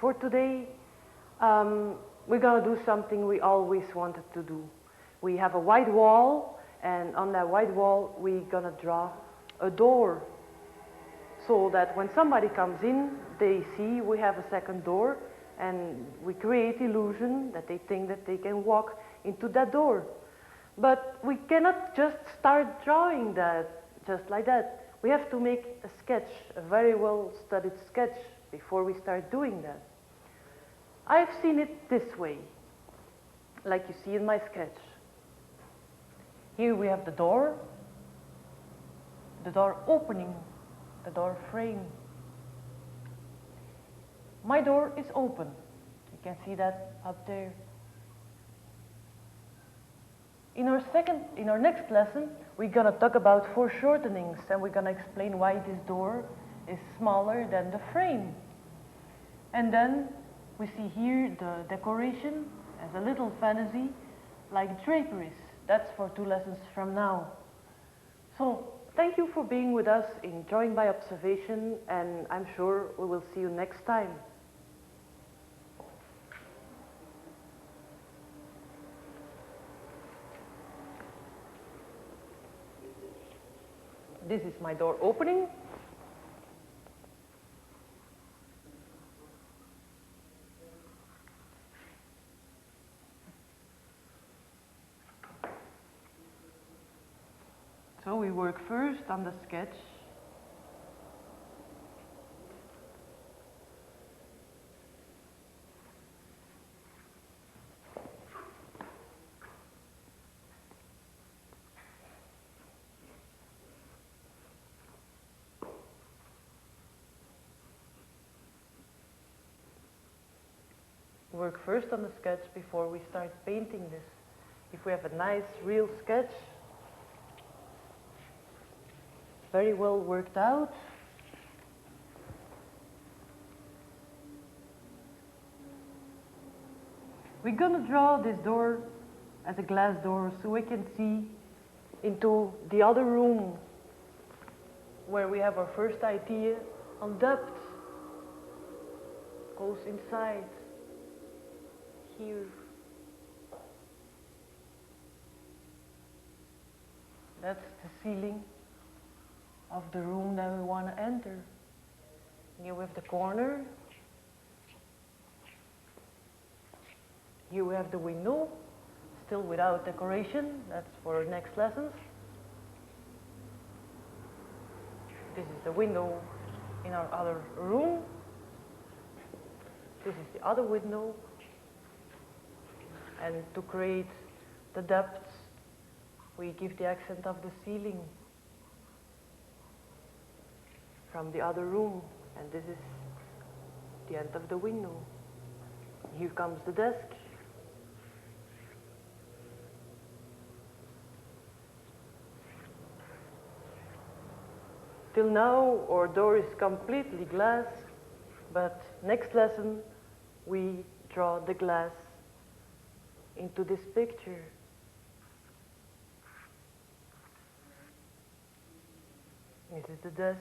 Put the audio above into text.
for today, we're gonna do something we always wanted to do. We have a white wall, and on that white wall, we're gonna draw a door. So that when somebody comes in, they see we have a second door, and we create illusion that they think that they can walk into that door. But we cannot just start drawing that just like that. We have to make a sketch, a very well-studied sketch, before we start doing that. I've seen it this way, like you see in my sketch. Here we have the door opening, the door frame. My door is open. You can see that up there. In our next lesson, we're gonna talk about foreshortenings, and we're gonna explain why this door is smaller than the frame. And then we see here the decoration as a little fantasy, like draperies. That's for 2 lessons from now. So thank you for being with us in Drawing by Observation, and I'm sure we will see you next time. This is my door opening. So we work first on the sketch. Work first on the sketch before we start painting this. If we have a nice real sketch, very well worked out, we're gonna draw this door as a glass door so we can see into the other room where we have our first idea on depth. Goes inside. Here. That's the ceiling of the room that we want to enter. Here we have the corner. Here we have the window, still without decoration. That's for our next lessons. This is the window in our other room. This is the other window. And to create the depths, we give the accent of the ceiling from the other room. And this is the end of the window. Here comes the desk. Till now, our door is completely glass, but next lesson, we draw the glass into this picture. This is the desk.